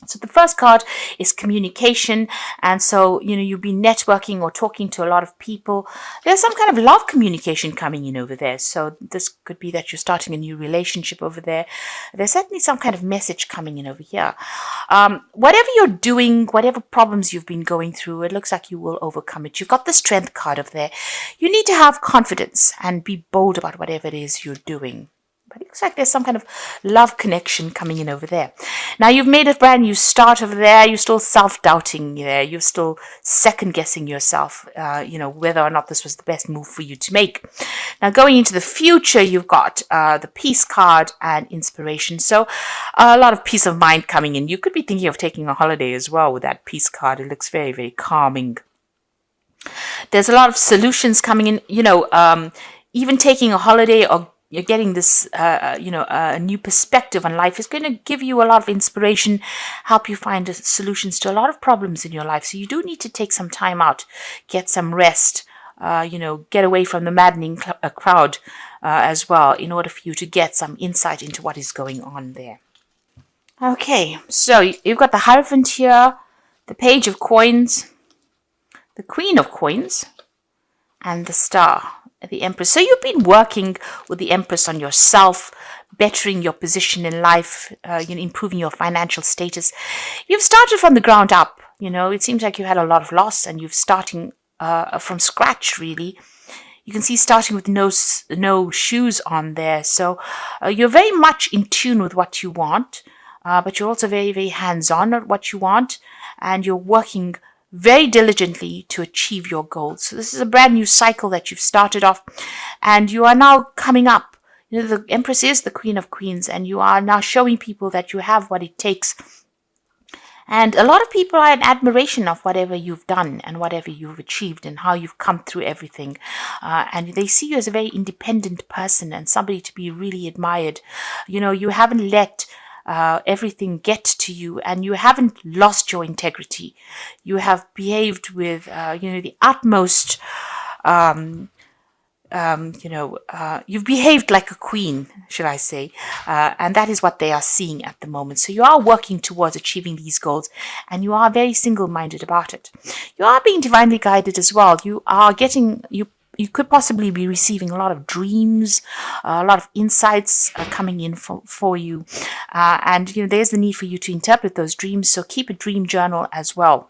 So the first card is communication. And so, you've been networking or talking to a lot of people. There's some kind of love communication coming in over there. So this could be that you're starting a new relationship over there. There's certainly some kind of message coming in over here. Whatever you're doing, whatever problems you've been going through, it looks like you will overcome it. You've got the strength card over there. You need to have confidence and be bold about whatever it is you're doing. But it looks like there's some kind of love connection coming in over there. Now, you've made a brand new start over there. You're still self-doubting there. You're still second-guessing yourself, whether or not this was the best move for you to make. Now, going into the future, you've got the peace card and inspiration. So a lot of peace of mind coming in. You could be thinking of taking a holiday as well with that peace card. It looks very, very calming. There's a lot of solutions coming in, even taking a holiday or you're getting this, a new perspective on life is going to give you a lot of inspiration, help you find solutions to a lot of problems in your life. So you do need to take some time out, get some rest, get away from the maddening crowd as well in order for you to get some insight into what is going on there. Okay, so you've got the Hierophant here, the Page of Coins, the Queen of Coins, and the Star. The Empress. So you've been working with the Empress on yourself, bettering your position in life, improving your financial status. You've started from the ground up. It seems like you had a lot of loss and you're starting from scratch, really. You can see starting with no shoes on there. So you're very much in tune with what you want, but you're also very, very hands-on at what you want, and you're working very diligently to achieve your goals. So this is a brand new cycle that you've started off, and you are now coming up. The Empress is the Queen of Queens, and you are now showing people that you have what it takes. And a lot of people are in admiration of whatever you've done and whatever you've achieved and how you've come through everything. And they see you as a very independent person and somebody to be really admired. You haven't let everything get to you, and you haven't lost your integrity. You have behaved with, the utmost, you've behaved like a queen, should I say, and that is what they are seeing at the moment. So you are working towards achieving these goals, and you are very single-minded about it. You are being divinely guided as well. You are getting, you could possibly be receiving a lot of dreams, a lot of insights coming in for you. And there's the need for you to interpret those dreams. So keep a dream journal as well.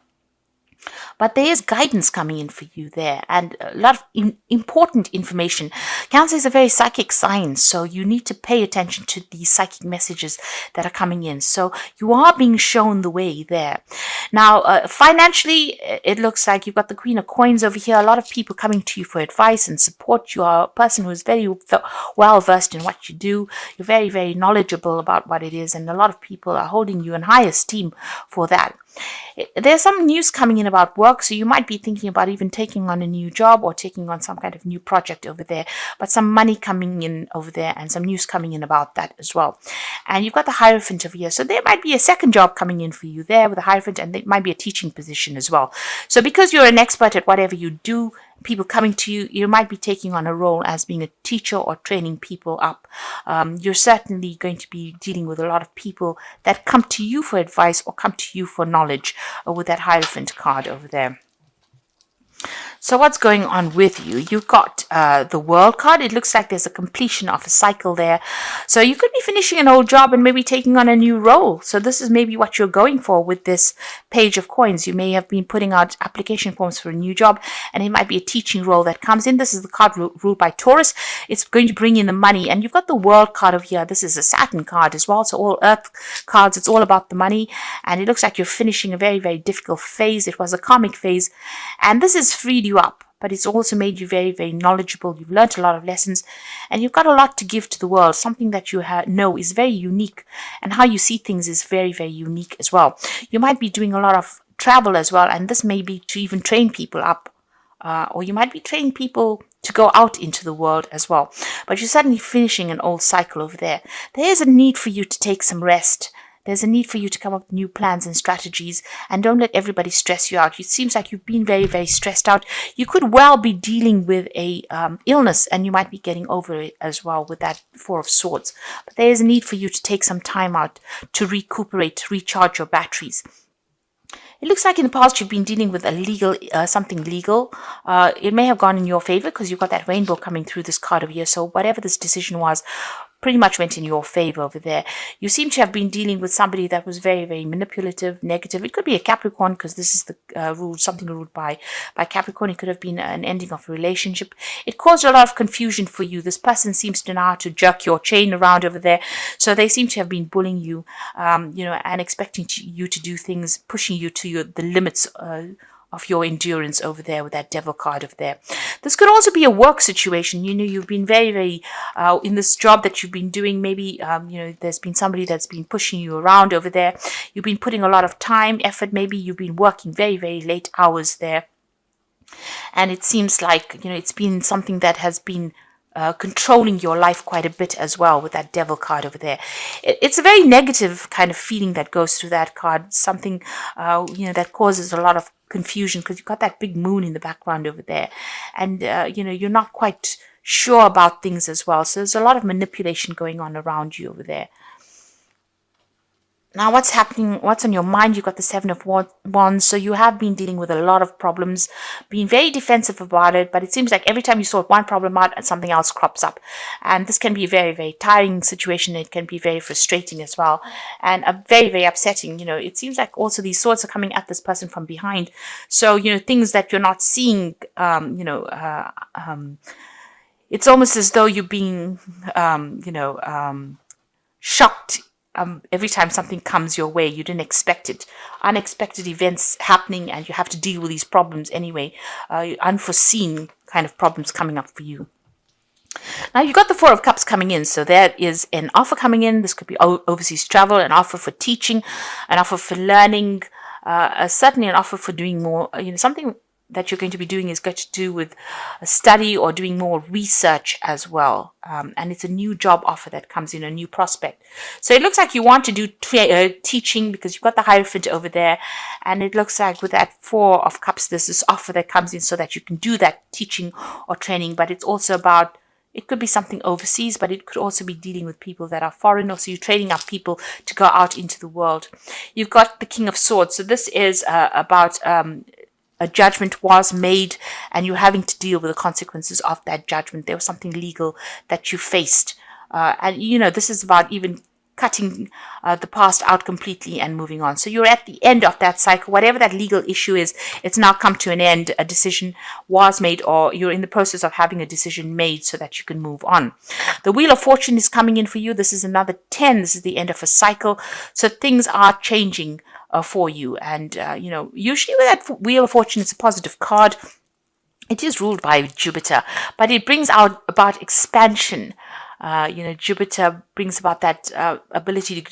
But there is guidance coming in for you there, and a lot of important information. Cancer is a very psychic sign, so you need to pay attention to these psychic messages that are coming in. So you are being shown the way there. Now, financially, it looks like you've got the Queen of Coins over here. A lot of people coming to you for advice and support. You are a person who is very well versed in what you do. You're very, very knowledgeable about what it is, and a lot of people are holding you in high esteem for that. There's some news coming in about work, so you might be thinking about even taking on a new job or taking on some kind of new project over there, but some money coming in over there and some news coming in about that as well. And you've got the Hierophant over here, so there might be a second job coming in for you there with the Hierophant, and it might be a teaching position as well. So because you're an expert at whatever you do, people coming to you, you might be taking on a role as being a teacher or training people up. You're certainly going to be dealing with a lot of people that come to you for advice or come to you for knowledge with that Hierophant card over there. So what's going on with you? You've got the World card. It looks like there's a completion of a cycle there. So you could be finishing an old job and maybe taking on a new role. So this is maybe what you're going for with this Page of Coins. You may have been putting out application forms for a new job, and it might be a teaching role that comes in. This is the card ruled by Taurus. It's going to bring in the money. And you've got the World card over here. This is a Saturn card as well. So all Earth cards, it's all about the money. And it looks like you're finishing a very, very difficult phase. It was a karmic phase. And this has freed you up, but it's also made you very, very knowledgeable. You've learned a lot of lessons, and you've got a lot to give to the world. Something that you know is very unique, and how you see things is very, very unique as well. You might be doing a lot of travel as well, and this may be to even train people up, or you might be training people to go out into the world as well. But you're suddenly finishing an old cycle over there. There is a need for you to take some rest, There's a need for you to come up with new plans and strategies, and don't let everybody stress you out. It seems like you've been very, very stressed out. You could well be dealing with a illness, and you might be getting over it as well with that Four of Swords. But there is a need for you to take some time out to recuperate, to recharge your batteries. It looks like in the past you've been dealing with a legal, something legal. It may have gone in your favor because you've got that rainbow coming through this card over here. So whatever this decision was, pretty much went in your favor over there. You seem to have been dealing with somebody that was very, very manipulative, negative. It could be a Capricorn because this is the rule, something ruled by Capricorn. It could have been an ending of a relationship. It caused a lot of confusion for you. This person seems to know how to jerk your chain around over there. So they seem to have been bullying you, and expecting you to do things, pushing you to the limits of your endurance over there with that devil card over there. This could also be a work situation. You've been very, very, in this job that you've been doing, maybe, there's been somebody that's been pushing you around over there. You've been putting a lot of time, effort. Maybe you've been working very, very late hours there. And it seems like, it's been something that has been controlling your life quite a bit as well with that devil card over there. It's a very negative kind of feeling that goes through that card. Something, that causes a lot of confusion because you've got that big moon in the background over there. And, you're not quite sure about things as well. So there's a lot of manipulation going on around you over there. Now, what's happening? What's on your mind? You've got the Seven of Wands. So you have been dealing with a lot of problems, being very defensive about it. But it seems like every time you sort one problem out, something else crops up. And this can be a very, very tiring situation. It can be very frustrating as well. And very, very upsetting. It seems like also these swords are coming at this person from behind. So, things that you're not seeing, it's almost as though you're being, shocked. Every time something comes your way, you didn't expect it. Unexpected events happening, and you have to deal with these problems anyway. Unforeseen kind of problems coming up for you. Now, you've got the Four of Cups coming in. So there is an offer coming in. This could be overseas travel, an offer for teaching, an offer for learning, certainly an offer for doing more, something that you're going to be doing is going to do with a study or doing more research as well. And it's a new job offer that comes in, a new prospect. So it looks like you want to do teaching because you've got the Hierophant over there. And it looks like with that Four of Cups, there's this offer that comes in so that you can do that teaching or training. But it's also about, it could be something overseas, but it could also be dealing with people that are foreign. Or so you're training up people to go out into the world. You've got the King of Swords. So this is about a judgment was made and you're having to deal with the consequences of that judgment. There was something legal that you faced. And this is about even cutting the past out completely and moving on. So you're at the end of that cycle. Whatever that legal issue is, it's now come to an end. A decision was made, or you're in the process of having a decision made so that you can move on. The Wheel of Fortune is coming in for you. This is another 10. This is the end of a cycle. So things are changing for you. And, usually with that Wheel of Fortune, it's a positive card. It is ruled by Jupiter, but it brings out about expansion. Jupiter brings about that ability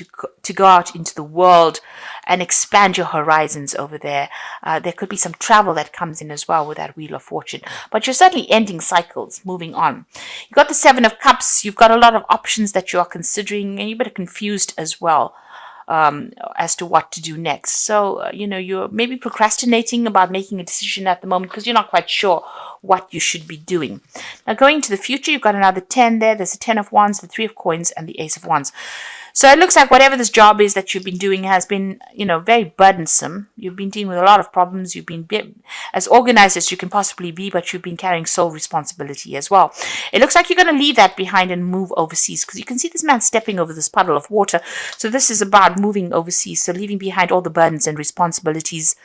to go out into the world and expand your horizons over there. There could be some travel that comes in as well with that Wheel of Fortune, but you're certainly ending cycles, moving on. You've got the Seven of Cups. You've got a lot of options that you are considering, and you're a bit confused as well. As to what to do next. So, you're maybe procrastinating about making a decision at the moment because you're not quite sure what you should be doing. Now, going to the future, you've got another 10 there. There's the 10 of Wands, the 3 of Coins, and the Ace of Wands. So it looks like whatever this job is that you've been doing has been, very burdensome. You've been dealing with a lot of problems. You've been as organized as you can possibly be, but you've been carrying sole responsibility as well. It looks like you're going to leave that behind and move overseas because you can see this man stepping over this puddle of water. So this is about moving overseas. So leaving behind all the burdens and responsibilities.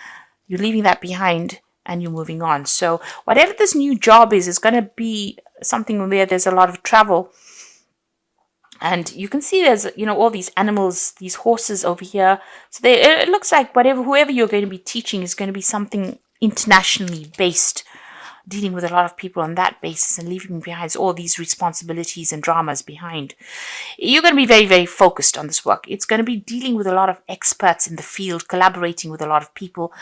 You're leaving that behind and you're moving on. So whatever this new job is going to be something where there's a lot of travel. And you can see there's, all these animals, these horses over here. So it looks like whoever you're going to be teaching is going to be something internationally based, dealing with a lot of people on that basis and leaving behind all these responsibilities and dramas behind. You're going to be very, very focused on this work. It's going to be dealing with a lot of experts in the field, collaborating with a lot of people.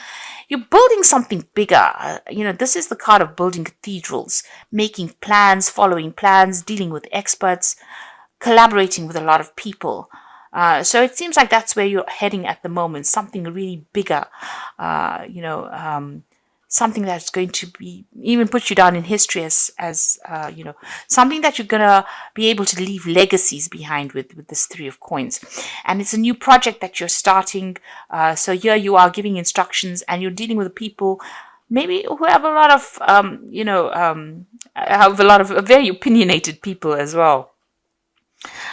You're building something bigger. This is the card of building cathedrals, making plans, following plans, dealing with experts, collaborating with a lot of people. So it seems like that's where you're heading at the moment, something really bigger, uh, you know, um, something that's going to be even put you down in history as something that you're going to be able to leave legacies behind with this Three of Coins. And it's a new project that you're starting. So here you are giving instructions and you're dealing with people maybe who have a lot of, have a lot of very opinionated people as well.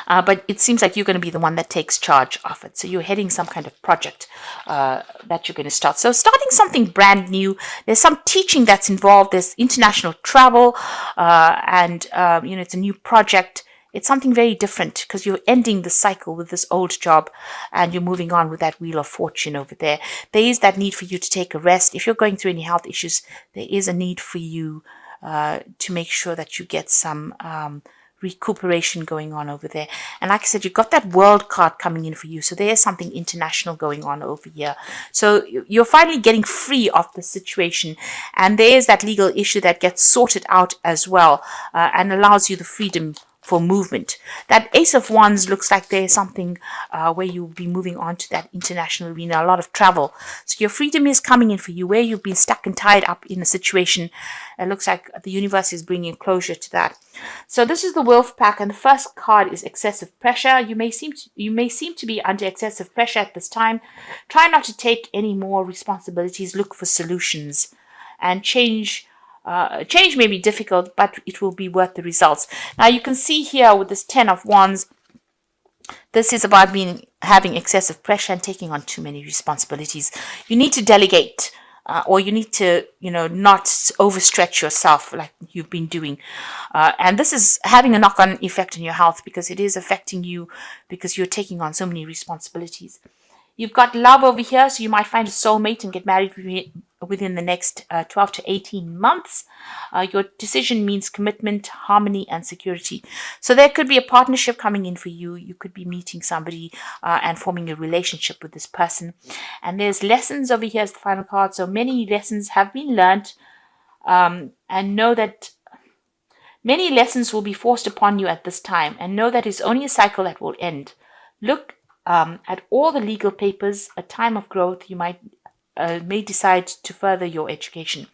But it seems like you're going to be the one that takes charge of it. So you're heading some kind of project that you're going to start. So starting something brand new. There's some teaching that's involved. There's international travel, and it's a new project. It's something very different because you're ending the cycle with this old job and you're moving on with that wheel of fortune over there. There is that need for you to take a rest. If you're going through any health issues, there is a need for you to make sure that you get some recuperation going on over there. And like I said, you've got that world card coming in for you. So there's something international going on over here. So you're finally getting free of the situation. And there's that legal issue that gets sorted out as well and allows you the freedom for movement. That Ace of Wands looks like there's something where you'll be moving on to that international arena, a lot of travel. So your freedom is coming in for you where you've been stuck and tied up in a situation. It looks like the universe is bringing closure to that. So this is the Wolf Pack, and the first card is excessive pressure. You may seem to be under excessive pressure at this time. Try not to take any more responsibilities. Look for solutions, and change may be difficult, but it will be worth the results. Now you can see here with this 10 of Wands, this is about having excessive pressure and taking on too many responsibilities. You need to delegate, or you need to, not overstretch yourself like you've been doing. And this is having a knock-on effect on your health because it is affecting you because you're taking on so many responsibilities. You've got love over here, so you might find a soulmate and get married within the next 12 to 18 months. Your decision means commitment, harmony, and security. So there could be a partnership coming in for you. You could be meeting somebody and forming a relationship with this person. And there's lessons over here as the final card. So many lessons have been learned, and know that many lessons will be forced upon you at this time. And know that it's only a cycle that will end. Look at all the legal papers. A time of growth. You may decide to further your education.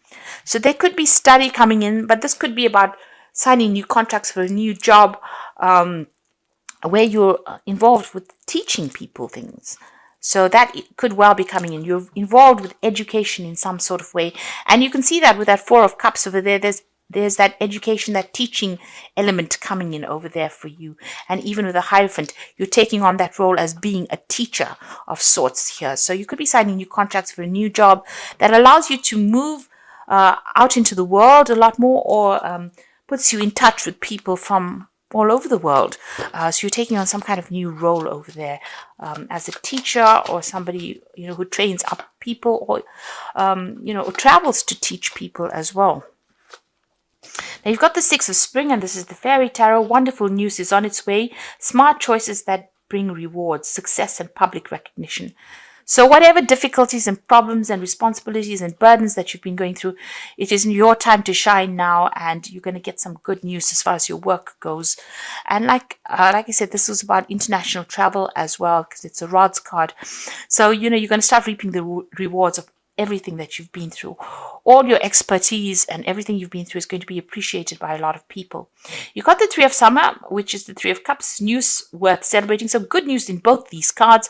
So there could be study coming in, but this could be about signing new contracts for a new job where you're involved with teaching people things. So that it could well be coming in. You're involved with education in some sort of way. And you can see that with that Four of Cups over there. There's that education, that teaching element coming in over there for you. And even with a Hierophant, you're taking on that role as being a teacher of sorts here. So you could be signing new contracts for a new job that allows you to move out into the world a lot more, or puts you in touch with people from all over the world. So you're taking on some kind of new role over there as a teacher, or somebody who trains up people, or or travels to teach people as well. Now you've got the Six of Spring, and this is the Fairy Tarot. Wonderful news is on its way. Smart choices that bring rewards, success, and public recognition. So whatever difficulties and problems and responsibilities and burdens that you've been going through, it is your time to shine now, and you're going to get some good news as far as your work goes. And like I said, this was about international travel as well, because it's a Rods card. So, you're going to start reaping the rewards of everything that you've been through. All your expertise and everything you've been through is going to be appreciated by a lot of people. You got the Three of Summer, which is the Three of Cups, news worth celebrating. So good news in both these cards.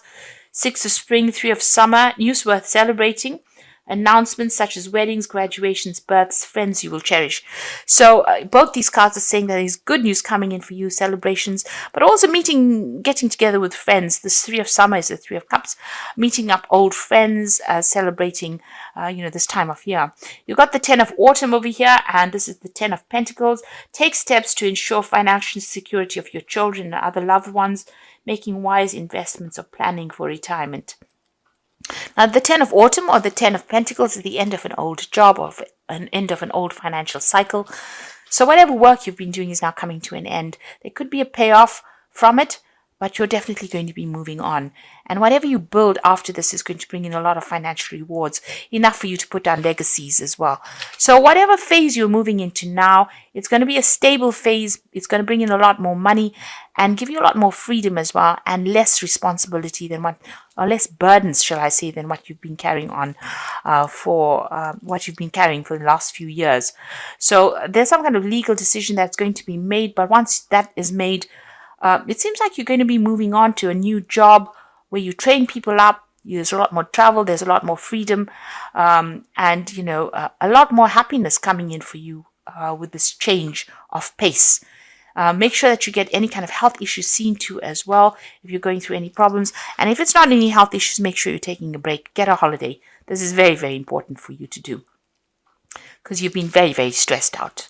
Six of Spring, Three of Summer, news worth celebrating. Announcements such as weddings, graduations, births, friends you will cherish. So both these cards are saying that there's good news coming in for you, celebrations, but also getting together with friends. This Three of Summer is the Three of Cups, meeting up old friends, celebrating, this time of year. You've got the 10 of Autumn over here, and this is the 10 of Pentacles. Take steps to ensure financial security of your children and other loved ones, making wise investments or planning for retirement. Now, the 10 of Autumn, or the 10 of Pentacles, is the end of an old job, or an end of an old financial cycle. So whatever work you've been doing is now coming to an end. There could be a payoff from it, but you're definitely going to be moving on. And whatever you build after this is going to bring in a lot of financial rewards, enough for you to put down legacies as well. So whatever phase you're moving into now, it's going to be a stable phase. It's going to bring in a lot more money. and give you a lot more freedom as well, and less responsibility than what, or less burdens, shall I say, than what you've been carrying on for what you've been carrying for the last few years. So there's some kind of legal decision that's going to be made, but once that is made, it seems like you're going to be moving on to a new job where you train people up. There's a lot more travel, there's a lot more freedom, and a lot more happiness coming in for you with this change of pace. Make sure that you get any kind of health issues seen to as well if you're going through any problems. And if it's not any health issues, make sure you're taking a break. Get a holiday. This is very, very important for you to do because you've been very, very stressed out.